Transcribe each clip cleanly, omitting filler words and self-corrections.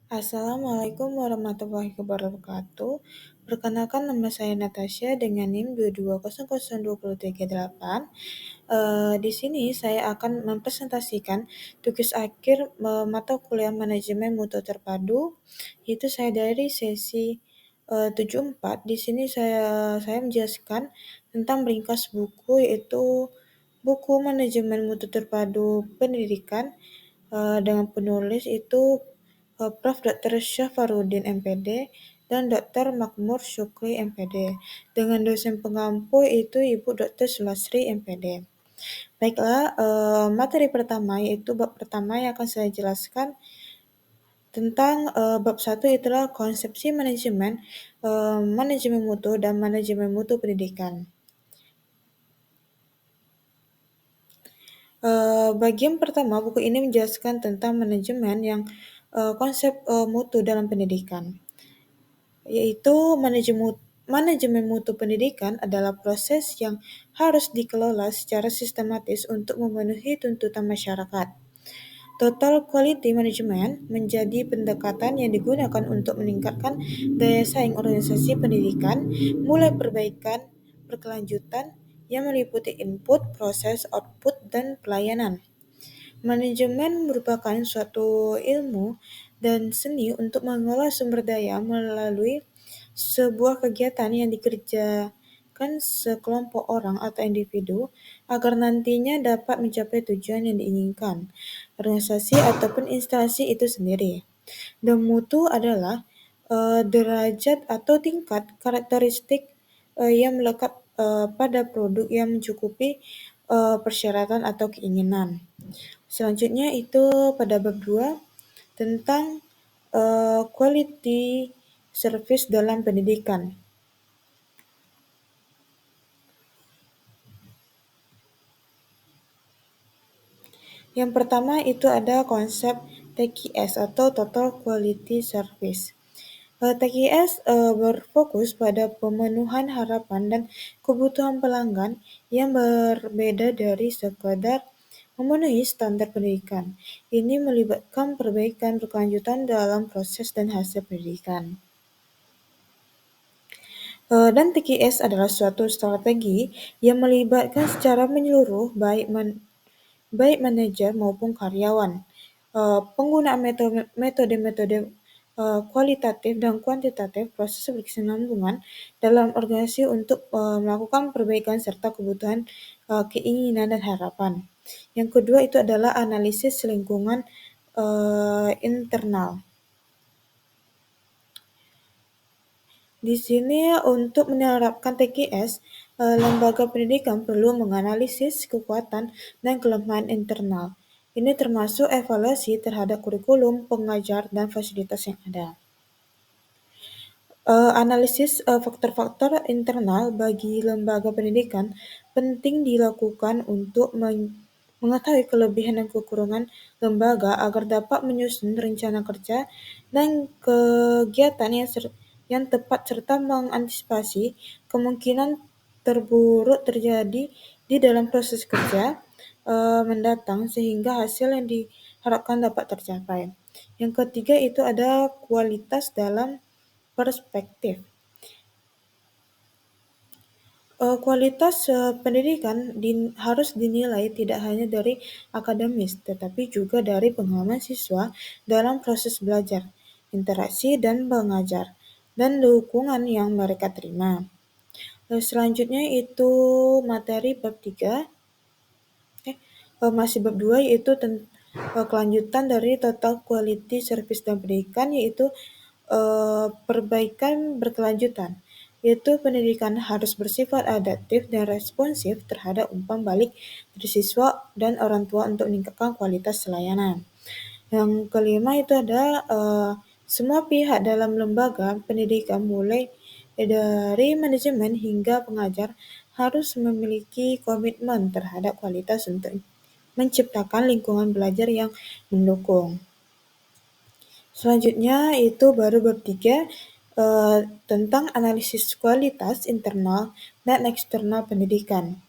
Assalamualaikum warahmatullahi wabarakatuh. Perkenalkan nama saya Natasha dengan NIM 2200238. Di sini saya akan mempresentasikan tugas akhir mata kuliah manajemen mutu terpadu. Itu saya dari sesi 74. Di sini saya menjelaskan tentang meringkas buku, yaitu buku manajemen mutu terpadu pendidikan, dengan penulis itu Prof. Dr. Syafarudin MPD dan Dr. Makmur Syukri MPD. Dengan dosen pengampu itu Ibu Dr. Sulasri MPD. Baiklah, materi pertama yaitu bab pertama yang akan saya jelaskan tentang bab 1 itulah konsepsi manajemen, manajemen mutu dan manajemen mutu pendidikan. Bagian pertama buku ini menjelaskan tentang manajemen yang konsep mutu dalam pendidikan, yaitu manajemen mutu pendidikan adalah proses yang harus dikelola secara sistematis untuk memenuhi tuntutan masyarakat. Total Quality Management menjadi pendekatan yang digunakan untuk meningkatkan daya saing organisasi pendidikan, mulai perbaikan berkelanjutan yang meliputi input, proses, output, dan pelayanan. Manajemen merupakan suatu ilmu dan seni untuk mengolah sumber daya melalui sebuah kegiatan yang dikerjakan sekelompok orang atau individu agar nantinya dapat mencapai tujuan yang diinginkan, organisasi ataupun instansi itu sendiri. Dan mutu adalah derajat atau tingkat karakteristik yang melekat pada produk yang mencukupi persyaratan atau keinginan. Selanjutnya itu pada bab 2 tentang quality service dalam pendidikan. Yang pertama itu ada konsep TQS atau Total Quality Service. TQS berfokus pada pemenuhan harapan dan kebutuhan pelanggan yang berbeda dari sekadar memenuhi standar pendidikan. Ini melibatkan perbaikan berkelanjutan dalam proses dan hasil pendidikan. Dan TQS adalah suatu strategi yang melibatkan secara menyeluruh baik manajer maupun karyawan. Penggunaan metode-metode kualitatif dan kuantitatif proses berkesinambungan dalam organisasi untuk melakukan perbaikan serta kebutuhan, keinginan dan harapan. Yang kedua itu adalah analisis lingkungan internal. Di sini untuk menerapkan TQS, lembaga pendidikan perlu menganalisis kekuatan dan kelemahan internal. Ini termasuk evaluasi terhadap kurikulum, pengajar, dan fasilitas yang ada. Analisis faktor-faktor internal bagi lembaga pendidikan penting dilakukan untuk mengetahui kelebihan dan kekurangan lembaga agar dapat menyusun rencana kerja dan kegiatan yang tepat serta mengantisipasi kemungkinan terburuk terjadi di dalam proses kerja mendatang sehingga hasil yang diharapkan dapat tercapai. Yang ketiga itu ada kualitas dalam perspektif. Kualitas pendidikan harus dinilai tidak hanya dari akademis, tetapi juga dari pengalaman siswa dalam proses belajar, interaksi dan mengajar, dan dukungan yang mereka terima. Selanjutnya itu materi bab 3, masih bab 2 yaitu kelanjutan dari total quality service dan pendidikan, yaitu perbaikan berkelanjutan, yaitu pendidikan harus bersifat adaptif dan responsif terhadap umpan balik dari siswa dan orang tua untuk meningkatkan kualitas layanan. Yang kelima itu ada semua pihak dalam lembaga pendidikan mulai dari manajemen hingga pengajar harus memiliki komitmen terhadap kualitas untuk menciptakan lingkungan belajar yang mendukung. Selanjutnya itu baru bab 3 tentang analisis kualitas internal dan eksternal pendidikan.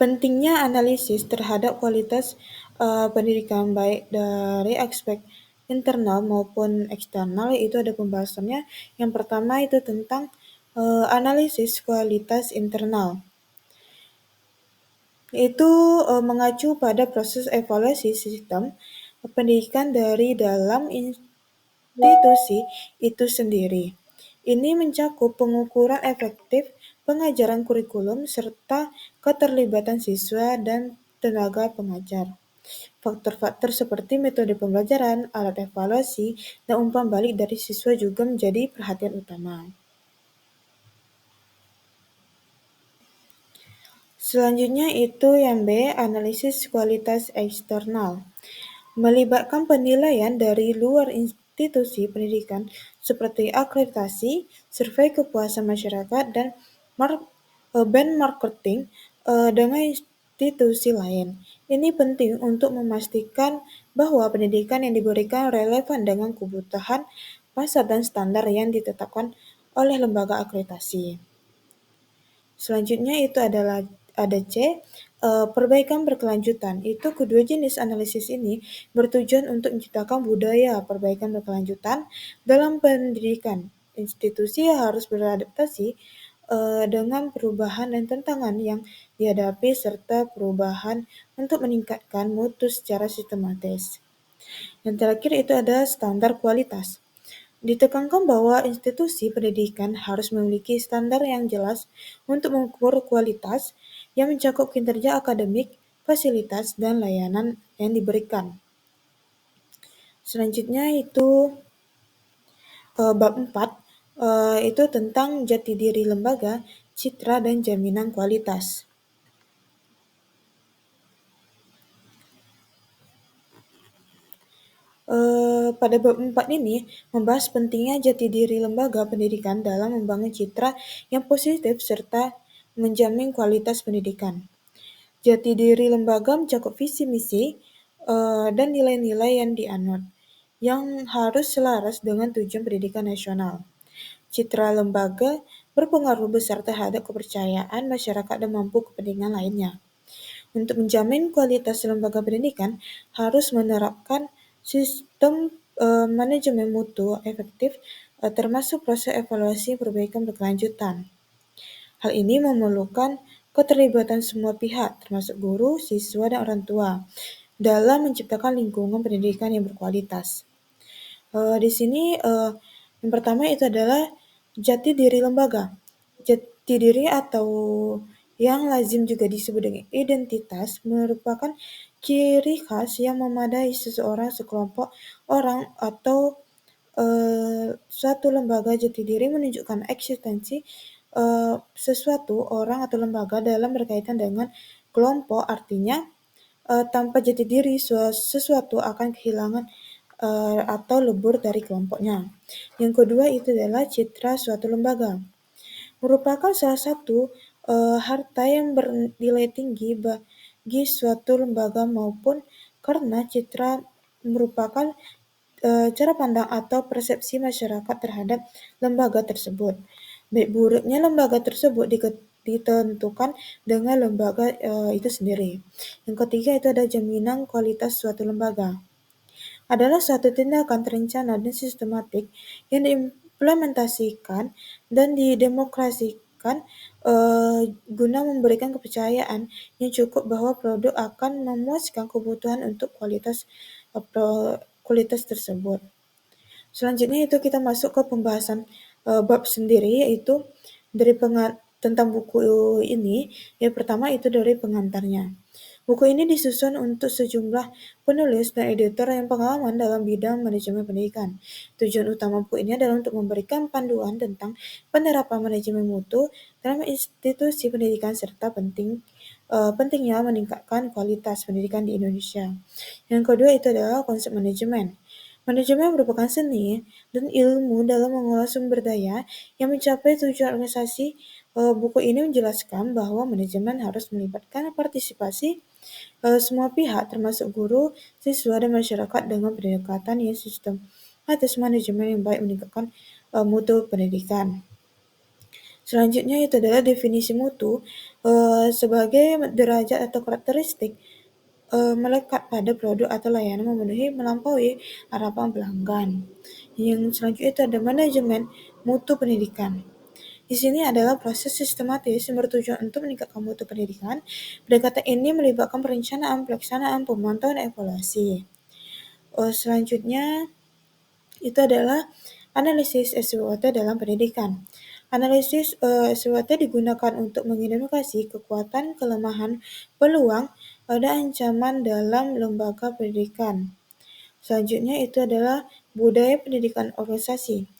Pentingnya analisis terhadap kualitas pendidikan baik dari aspek internal maupun eksternal itu ada pembahasannya. Yang pertama itu tentang analisis kualitas internal. Itu mengacu pada proses evaluasi sistem pendidikan dari dalam institusi itu sendiri. Ini mencakup pengukuran efektif pengajaran kurikulum serta keterlibatan siswa dan tenaga pengajar. Faktor-faktor seperti metode pembelajaran, alat evaluasi, dan umpan balik dari siswa juga menjadi perhatian utama. Selanjutnya itu yang B, analisis kualitas eksternal. Melibatkan penilaian dari luar institusi pendidikan seperti akreditasi, survei kepuasan masyarakat, dan benchmarking dengan institusi lain. Ini penting untuk memastikan bahwa pendidikan yang diberikan relevan dengan kebutuhan pasar dan standar yang ditetapkan oleh lembaga akreditasi. Selanjutnya itu adalah ada C, perbaikan berkelanjutan. Itu kedua jenis analisis ini bertujuan untuk menciptakan budaya perbaikan berkelanjutan dalam pendidikan. Institusi harus beradaptasi dengan perubahan dan tantangan yang dihadapi serta perubahan untuk meningkatkan mutu secara sistematis. Yang terakhir itu ada standar kualitas. Ditekankan bahwa institusi pendidikan harus memiliki standar yang jelas untuk mengukur kualitas yang mencakup kinerja akademik, fasilitas, dan layanan yang diberikan. Selanjutnya itu bab 4, itu tentang jati diri lembaga, citra, dan jaminan kualitas. Pada bab 4 ini membahas pentingnya jati diri lembaga pendidikan dalam membangun citra yang positif serta menjamin kualitas pendidikan. Jati diri lembaga mencakup visi misi dan nilai-nilai yang dianut, yang harus selaras dengan tujuan pendidikan nasional. Citra lembaga berpengaruh besar terhadap kepercayaan masyarakat dan mampu kepentingan lainnya. Untuk menjamin kualitas lembaga pendidikan, harus menerapkan sistem manajemen mutu efektif, termasuk proses evaluasi perbaikan berkelanjutan. Hal ini memerlukan keterlibatan semua pihak, termasuk guru, siswa, dan orang tua, dalam menciptakan lingkungan pendidikan yang berkualitas. Di sini yang pertama itu adalah jati diri lembaga. Jati diri atau yang lazim juga disebut dengan identitas merupakan ciri khas yang memadai seseorang, sekelompok orang, atau suatu lembaga. Jati diri menunjukkan eksistensi sesuatu orang atau lembaga dalam berkaitan dengan kelompok, artinya tanpa jati diri sesuatu akan kehilangan atau lebur dari kelompoknya. Yang kedua itu adalah citra suatu lembaga. Merupakan salah satu harta yang bernilai tinggi bagi suatu lembaga maupun karena citra merupakan cara pandang atau persepsi masyarakat terhadap lembaga tersebut. Baik buruknya lembaga tersebut ditentukan dengan lembaga itu sendiri. Yang ketiga itu ada jaminan kualitas suatu lembaga. Adalah suatu tindakan terencana dan sistematik yang diimplementasikan dan didemokrasikan guna memberikan kepercayaan yang cukup bahwa produk akan memuaskan kebutuhan untuk kualitas tersebut. Selanjutnya itu kita masuk ke pembahasan bab sendiri, yaitu dari tentang buku ini. Yang pertama itu dari pengantarnya. Buku ini disusun untuk sejumlah penulis dan editor yang pengalaman dalam bidang manajemen pendidikan. Tujuan utama buku ini adalah untuk memberikan panduan tentang penerapan manajemen mutu dalam institusi pendidikan serta pentingnya meningkatkan kualitas pendidikan di Indonesia. Yang kedua itu adalah konsep manajemen. Manajemen merupakan seni dan ilmu dalam mengolah sumber daya yang mencapai tujuan organisasi. Buku ini menjelaskan bahwa manajemen harus melibatkan partisipasi semua pihak termasuk guru, siswa, dan masyarakat dengan pendekatan yang sistem atas manajemen yang baik meningkatkan mutu pendidikan. Selanjutnya itu adalah definisi mutu sebagai derajat atau karakteristik melekat pada produk atau layanan memenuhi melampaui harapan pelanggan. Yang selanjutnya itu ada manajemen mutu pendidikan. Di sini adalah proses sistematis yang bertujuan untuk meningkatkan mutu pendidikan. Pendekatan ini melibatkan perencanaan, pelaksanaan, pemantauan, dan evaluasi. Selanjutnya itu adalah analisis SWOT dalam pendidikan. Analisis SWOT digunakan untuk mengidentifikasi kekuatan, kelemahan, peluang, dan ancaman dalam lembaga pendidikan. Selanjutnya itu adalah budaya pendidikan organisasi.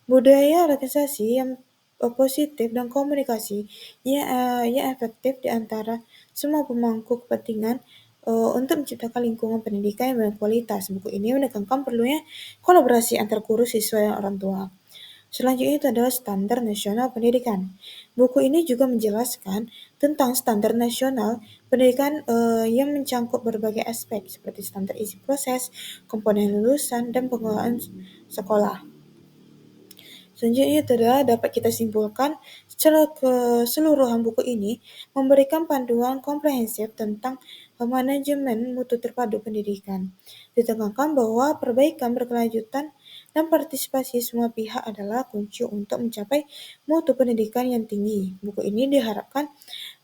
Budaya organisasi yang positif dan komunikasi yang efektif di antara semua pemangku kepentingan untuk menciptakan lingkungan pendidikan yang berkualitas. Buku ini menekankan perlunya kolaborasi antar guru, siswa, dan orang tua. Selanjutnya itu adalah standar nasional pendidikan. Buku ini juga menjelaskan tentang standar nasional pendidikan yang mencangkup berbagai aspek seperti standar isi proses, komponen lulusan, dan pengelolaan sekolah. Selanjutnya itu adalah dapat kita simpulkan secara keseluruhan buku ini memberikan panduan komprehensif tentang manajemen mutu terpadu pendidikan. Ditekankan bahwa perbaikan berkelanjutan dan partisipasi semua pihak adalah kunci untuk mencapai mutu pendidikan yang tinggi. Buku ini diharapkan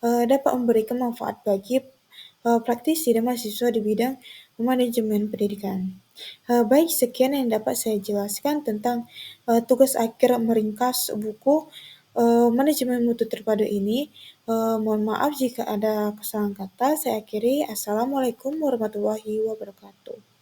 dapat memberikan manfaat bagi praktisi dan mahasiswa di bidang manajemen pendidikan. Baik, sekian yang dapat saya jelaskan tentang tugas akhir meringkas buku manajemen mutu terpadu ini. Mohon maaf jika ada kesalahan kata. Saya akhiri. Assalamualaikum warahmatullahi wabarakatuh.